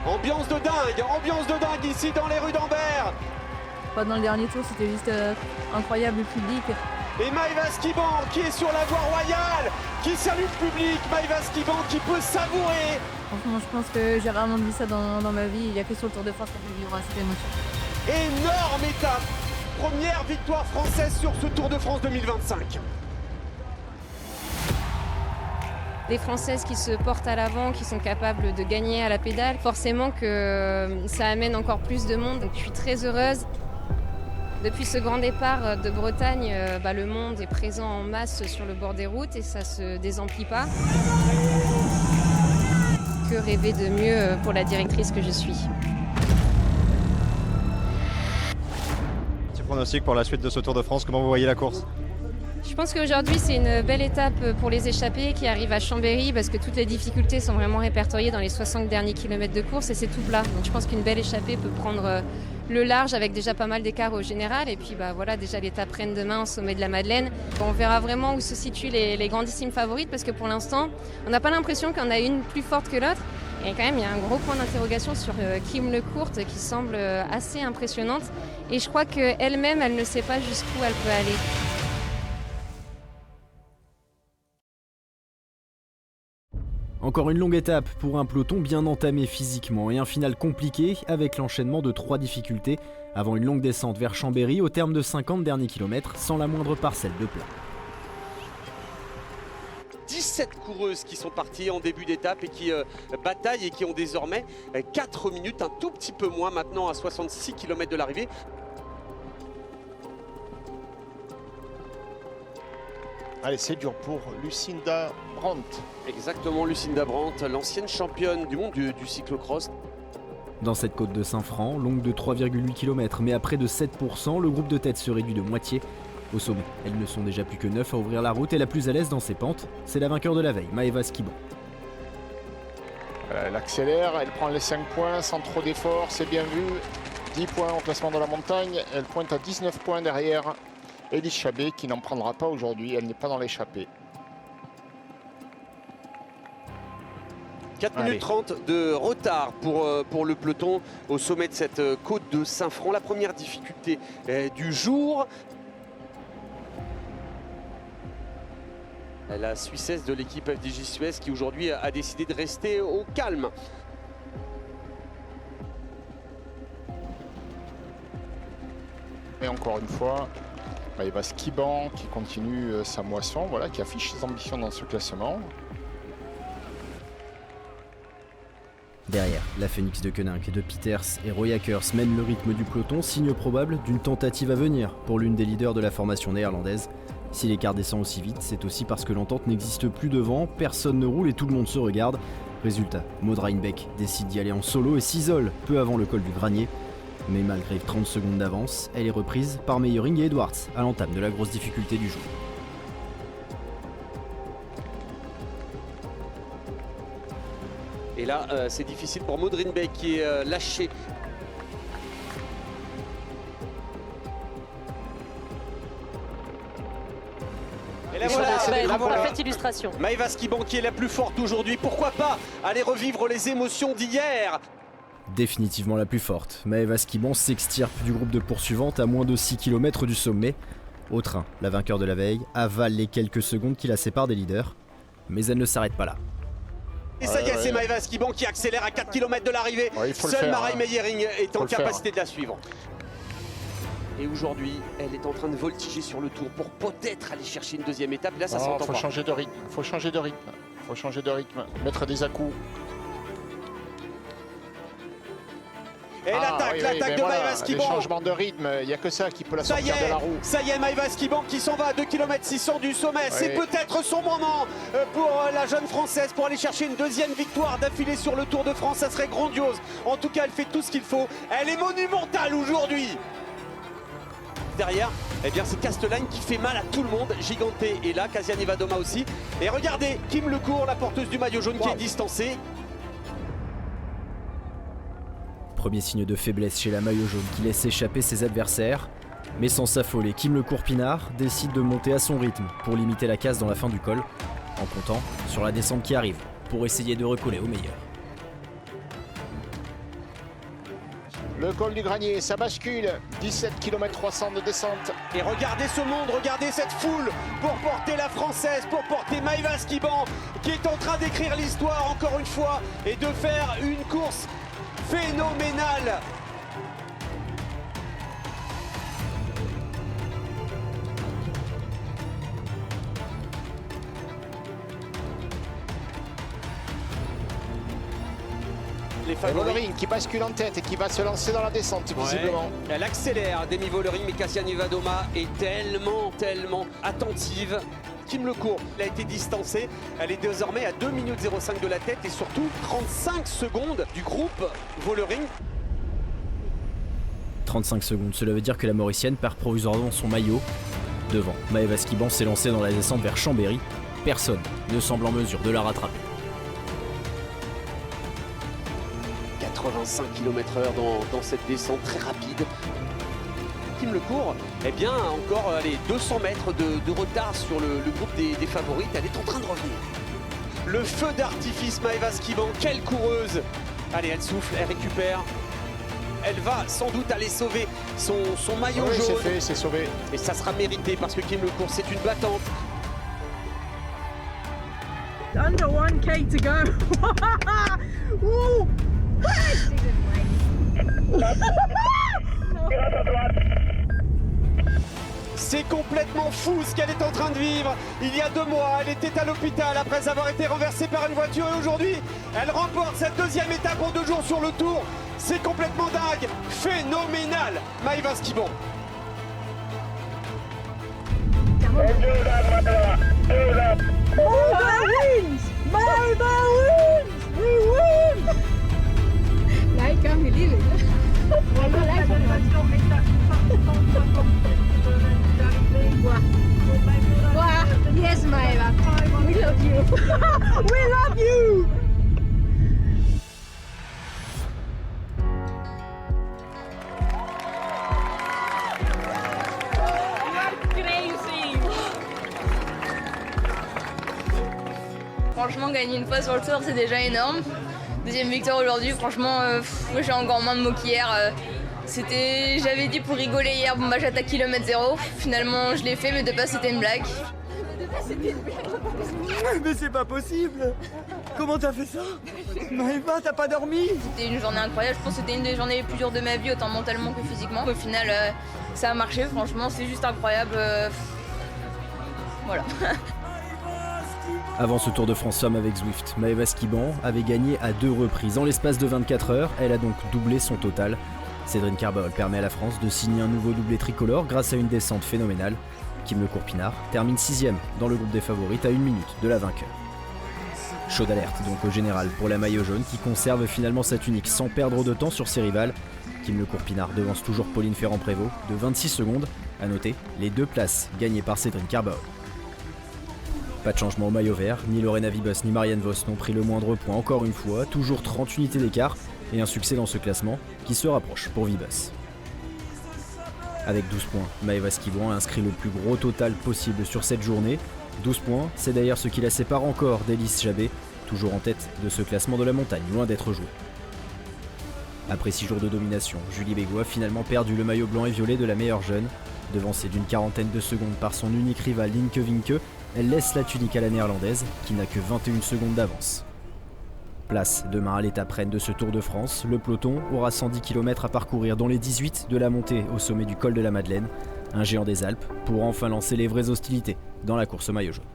Ambiance de dingue ici dans les rues d'Anvers. Pendant le dernier tour, c'était juste incroyable le public. Et Maëva Skiban qui est sur la voie royale, qui salue le public. Maëva Skiban qui peut savourer. Franchement, je pense que j'ai rarement vu ça dans ma vie. Il n'y a que sur le Tour de France qu'on peut vivre cette émotion. Énorme étape. Première victoire française sur ce Tour de France 2025. Des Françaises qui se portent à l'avant, qui sont capables de gagner à la pédale, forcément que ça amène encore plus de monde. Donc je suis très heureuse. Depuis ce grand départ de Bretagne, le monde est présent en masse sur le bord des routes et ça ne se désemplit pas. Que rêver de mieux pour la directrice que je suis. Petit pronostic pour la suite de ce Tour de France, comment vous voyez la course ? Je pense qu'aujourd'hui c'est une belle étape pour les échappés qui arrivent à Chambéry parce que toutes les difficultés sont vraiment répertoriées dans les 60 derniers kilomètres de course et c'est tout plat. Donc je pense qu'une belle échappée peut prendre le large avec déjà pas mal d'écart au général et puis déjà l'étape Rennes demain au sommet de la Madeleine. On verra vraiment où se situent les grandissimes favorites parce que pour l'instant on n'a pas l'impression qu'il y en a une plus forte que l'autre. Et quand même il y a un gros point d'interrogation sur Kim Lecourt qui semble assez impressionnante et je crois qu'elle-même elle ne sait pas jusqu'où elle peut aller. Encore une longue étape pour un peloton bien entamé physiquement et un final compliqué avec l'enchaînement de 3 difficultés avant une longue descente vers Chambéry au terme de 50 derniers kilomètres sans la moindre parcelle de plat. 17 coureuses qui sont parties en début d'étape et qui bataillent et qui ont désormais 4 minutes, un tout petit peu moins maintenant à 66 km de l'arrivée. Allez, c'est dur pour Lucinda Brandt. Exactement, Lucinda Brandt, l'ancienne championne du monde du cyclocross. Dans cette côte de Saint-Franc, longue de 3,8 km mais à près de 7%, le groupe de tête se réduit de moitié. Au sommet, elles ne sont déjà plus que 9 à ouvrir la route et la plus à l'aise dans ses pentes, c'est la vainqueur de la veille, Maëva Skiban. Elle accélère, elle prend les 5 points sans trop d'efforts, c'est bien vu. 10 points au classement de la montagne, elle pointe à 19 points derrière Elise Chabet qui n'en prendra pas aujourd'hui, elle n'est pas dans l'échappée. 4 minutes 30 de retard pour le peloton au sommet de cette côte de Saint-Franc. La première difficulté du jour. La Suissesse de l'équipe FDJ Suez qui aujourd'hui a décidé de rester au calme. Et encore une fois, Maëva Skiban qui continue sa moisson, voilà, qui affiche ses ambitions dans ce classement. Derrière, la Phoenix de Koenig, de Peters et Roy Akers mène le rythme du peloton, signe probable d'une tentative à venir pour l'une des leaders de la formation néerlandaise. Si l'écart descend aussi vite, c'est aussi parce que l'entente n'existe plus devant, personne ne roule et tout le monde se regarde. Résultat, Maud Reinbeck décide d'y aller en solo et s'isole peu avant le col du Granier. Mais malgré 30 secondes d'avance, elle est reprise par Meyering et Edwards à l'entame de la grosse difficulté du jour. Et là, c'est difficile pour Maud Reinbeck qui est lâchée. Et là voilà, parfaite illustration. Maëva Skiban qui est la plus forte aujourd'hui. Pourquoi pas aller revivre les émotions d'hier? Définitivement la plus forte, Maëva Skiban s'extirpe du groupe de poursuivantes à moins de 6 km du sommet. Au train, la vainqueur de la veille avale les quelques secondes qui la séparent des leaders. Mais elle ne s'arrête pas là. Et ça y est, c'est Maëva Skiban qui accélère à 4 km de l'arrivée. Seule Mareille Meyering est en capacité de la suivre. Et aujourd'hui, elle est en train de voltiger sur le tour pour peut-être aller chercher une deuxième étape. Là, ça s'entend pas. Faut changer de rythme, faut changer de rythme, mettre des à-coups. Et l'attaque de Maëva Skiban. Le changement de rythme, il n'y a que ça qui peut la sortir de la roue. Ça y est, Maëva Skiban qui s'en va à 2 km 600 du sommet. Ouais. C'est peut-être son moment pour la jeune Française pour aller chercher une deuxième victoire d'affilée sur le Tour de France. Ça serait grandiose. En tout cas, elle fait tout ce qu'il faut. Elle est monumentale aujourd'hui. Derrière, eh bien, c'est Castelaine qui fait mal à tout le monde. Giganté est là, Kasia Nevadoma aussi. Et regardez, Kim Lecourt, la porteuse du maillot jaune qui est distancée. Premier signe de faiblesse chez la maillot jaune qui laisse échapper ses adversaires. Mais sans s'affoler, Kim Lecourt-Pinard décide de monter à son rythme pour limiter la casse dans la fin du col, en comptant sur la descente qui arrive pour essayer de recoller au meilleur. Le col du Granier, ça bascule. 17 km 300 de descente. Et regardez ce monde, regardez cette foule pour porter la Française, pour porter Maëva Skiban, qui est en train d'écrire l'histoire encore une fois et de faire une course phénoménale. Et Vollering qui bascule en tête et qui va se lancer dans la descente, visiblement. Elle accélère, Demi Vollering, mais Kassiane Vadoma est tellement attentive. Kim Lecourt, elle a été distancée. Elle est désormais à 2 minutes 05 de la tête et surtout 35 secondes du groupe Vollering. 35 secondes, cela veut dire que la Mauricienne perd provisoirement son maillot. Devant, Maëva Skiban s'est lancée dans la descente vers Chambéry. Personne ne semble en mesure de la rattraper. 85 km/h dans cette descente très rapide. Kim Lecourt, eh bien, encore 200 mètres de retard sur le groupe des favorites. Elle est en train de revenir. Le feu d'artifice, Maëva Skiban, quelle coureuse! Allez, elle souffle, elle récupère. Elle va sans doute aller sauver son maillot jaune. C'est fait, c'est sauvé. Et ça sera mérité parce que Kim Lecourt, c'est une battante. Under 1K to go. Woo! C'est complètement fou ce qu'elle est en train de vivre. Il y a 2 mois, elle était à l'hôpital après avoir été renversée par une voiture et aujourd'hui, elle remporte cette 2e étape en 2 jours sur le Tour. C'est complètement dingue, phénoménal, Maëva Skiban. Maëva wins! Maëva wins! We win! I can't believe it. Wow. Yes, Maëva. We love you. We love you! Franchement, gagner une fois sur le tour, c'est déjà énorme. 2e victoire aujourd'hui, franchement, moi j'ai encore moins de mots qu'hier. J'avais dit pour rigoler hier, bon bah j'attaque kilomètre 0. Finalement, je l'ai fait, mais de base c'était une blague. Mais c'est pas possible! Comment t'as fait ça? Maëva, t'as pas dormi? C'était une journée incroyable, je pense que c'était une des journées les plus dures de ma vie, autant mentalement que physiquement. Au final, ça a marché, franchement, c'est juste incroyable. Voilà. Avant ce Tour de France Femmes avec Zwift, Maëva Skiban avait gagné à 2 reprises. En l'espace de 24 heures, elle a donc doublé son total. Cédrine Carball permet à la France de signer un nouveau doublé tricolore grâce à une descente phénoménale. Kim Lecourt-Pinard termine 6e dans le groupe des favorites à 1 minute de la vainqueur. Chaude alerte donc au général pour la maillot jaune qui conserve finalement sa tunique sans perdre de temps sur ses rivales. Kim Lecourt-Pinard devance toujours Pauline Ferrand-Prévot de 26 secondes. À noter les 2 places gagnées par Cédrine Carball. Pas de changement au maillot vert, ni Lorena Wiebes ni Marianne Vos n'ont pris le moindre point encore une fois, toujours 30 unités d'écart et un succès dans ce classement qui se rapproche pour Wiebes. Avec 12 points, Maëva Skiban a inscrit le plus gros total possible sur cette journée. 12 points, c'est d'ailleurs ce qui la sépare encore d'Elise Jabet, toujours en tête de ce classement de la montagne, loin d'être joué. Après 6 jours de domination, Julie Bégaud a finalement perdu le maillot blanc et violet de la meilleure jeune. Devancée d'une quarantaine de secondes par son unique rival Linke Vinke, elle laisse la tunique à la néerlandaise, qui n'a que 21 secondes d'avance. Place demain à l'étape reine de ce Tour de France, le peloton aura 110 km à parcourir dans les 18 de la montée au sommet du col de la Madeleine, un géant des Alpes, pour enfin lancer les vraies hostilités dans la course au maillot jaune.